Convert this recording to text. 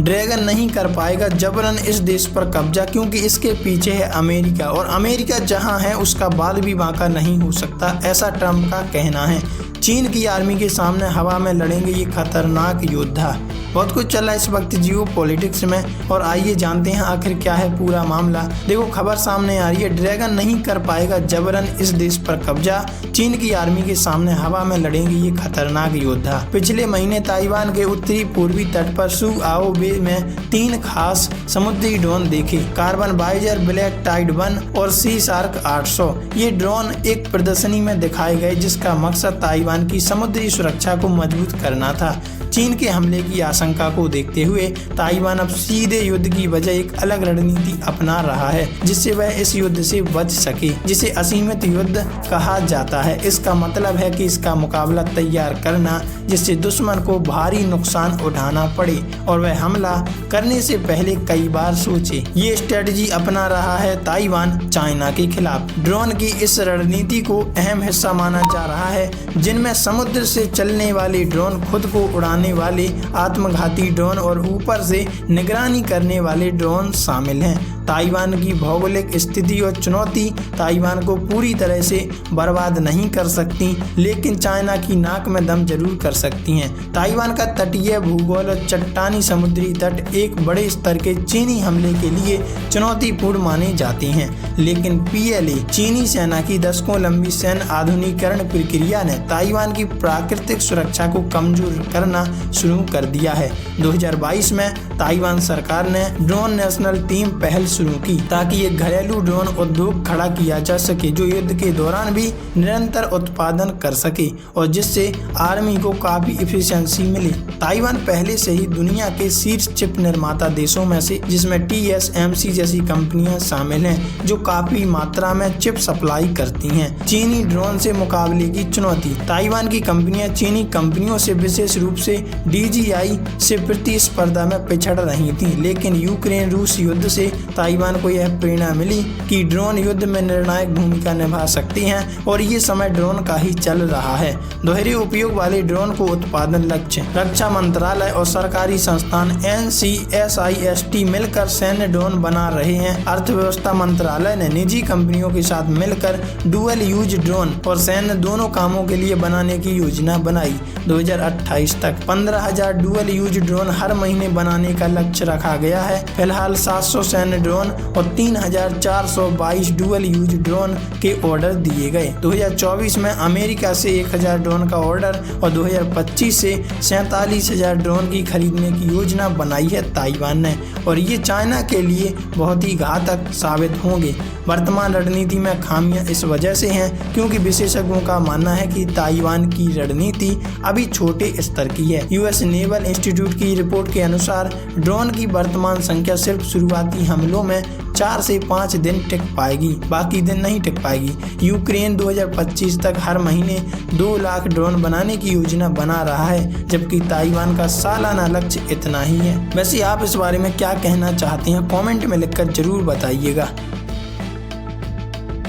Dragon नहीं कर पाएगा जबरन इस देश पर कब्जा, क्योंकि इसके पीछे है अमेरिका और अमेरिका जहां है उसका बाल भी बांका नहीं हो सकता, ऐसा ट्रंप का कहना है। चीन की आर्मी के सामने हवा में लड़ेंगे ये खतरनाक योद्धा। बहुत कुछ चल रहा है इस वक्त जियो पॉलिटिक्स में, और आइए जानते हैं आखिर क्या है पूरा मामला। देखो खबर सामने आ रही है, ड्रैगन नहीं कर पाएगा जबरन इस देश पर कब्जा, चीन की आर्मी के सामने हवा में लड़ेंगे ये खतरनाक योद्धा। पिछले महीने ताइवान के उत्तरी पूर्वी तट पर सुआओ बे में 3 खास समुद्री ड्रोन देखे, कार्बन वाइजर, ब्लैक टाइड 1 और सी शार्क 800। ये ड्रोन एक प्रदर्शनी में दिखाए गए जिसका मकसद ताइवान की समुद्री सुरक्षा को मजबूत करना था। चीन के हमले की आशंका को देखते हुए ताइवान अब सीधे युद्ध की बजाय एक अलग रणनीति अपना रहा है, जिससे वह इस युद्ध से बच सके, जिसे असीमित युद्ध कहा जाता है। इसका मतलब है कि इसका मुकाबला तैयार करना जिससे दुश्मन को भारी नुकसान उठाना पड़े और वह हमला करने से पहले कई बार सोचे। ये स्ट्रेटजी अपना रहा है ताइवान चाइना के खिलाफ। ड्रोन की इस रणनीति को अहम हिस्सा माना जा रहा है, जिनमें समुद्र से चलने वाले ड्रोन, खुद को उड़ाने वाले आत्मघाती ड्रोन और ऊपर से निगरानी करने वाले ड्रोन शामिल हैं। ताइवान की भौगोलिक स्थिति और चुनौती ताइवान को पूरी तरह से बर्बाद नहीं कर सकती, लेकिन चाइना की नाक में दम जरूर कर सकती हैं। ताइवान का तटीय भूगोल और चट्टानी समुद्री तट एक बड़े स्तर के चीनी हमले के लिए चुनौतीपूर्ण माने जाते हैं, लेकिन PLA चीनी सेना की दशकों लंबी सैन्य आधुनिकीकरण प्रक्रिया ने ताइवान की प्राकृतिक सुरक्षा को कमजोर करना शुरू कर दिया है। 2022 में ताइवान सरकार ने ड्रोन नेशनल टीम पहल शुरू की ताकि एक घरेलू ड्रोन उद्योग खड़ा किया जा सके जो युद्ध के दौरान भी निरंतर उत्पादन कर सके और जिससे आर्मी को काफी इफिशिएंसी मिले। ताइवान पहले से ही दुनिया के शीर्ष चिप निर्माता देशों में से, जिसमें TSMC जैसी कंपनियां शामिल हैं जो काफी मात्रा में चिप सप्लाई करती हैं। चीनी ड्रोन से मुकाबले की चुनौती। ताइवान की कंपनियां चीनी कंपनियों से विशेष रूप से DJI से प्रतिस्पर्धा में पिछड़ रही थी, लेकिन यूक्रेन रूस युद्ध से ताइवान को यह प्रेरणा मिली कि ड्रोन युद्ध में निर्णायक भूमिका निभा सकती हैं और ये समय ड्रोन का ही चल रहा है। दोहरे उपयोग वाले ड्रोन को उत्पादन लक्ष्य। रक्षा मंत्रालय और सरकारी संस्थान NCSIST मिलकर सैन्य ड्रोन बना रहे हैं। अर्थव्यवस्था मंत्रालय ने निजी कंपनियों के साथ मिलकर डुअल यूज ड्रोन और सैन्य दोनों कामों के लिए बनाने की योजना बनाई। 2028 तक 15,000 डुअल यूज ड्रोन हर महीने बनाने का लक्ष्य रखा गया है। फिलहाल 700 सैन्य ड्रोन और 3,422 डुअल यूज ड्रोन के ऑर्डर दिए गए। 2024 में अमेरिका से 1,000 ड्रोन का ऑर्डर और 2025 से 47,000 ड्रोन की खरीदने की योजना बनाई है ताइवान ने, और ये चाइना के लिए बहुत ही घातक साबित होंगे। वर्तमान रणनीति में खामियां इस वजह से हैं क्योंकि विशेषज्ञों का मानना है कि ताइवान की रणनीति अभी छोटे स्तर की है। US नेवल इंस्टीट्यूट की रिपोर्ट के अनुसार ड्रोन की वर्तमान संख्या सिर्फ शुरुआती हमलों में 4 से 5 दिन टिक पाएगी, बाकी दिन नहीं टिक पाएगी। यूक्रेन 2025 तक हर महीने 2 लाख ड्रोन बनाने की योजना बना रहा है, जबकि ताइवान का सालाना लक्ष्य इतना ही है। वैसे आप इस बारे में क्या कहना चाहते हैं, कमेंट में लिखकर जरूर बताइएगा।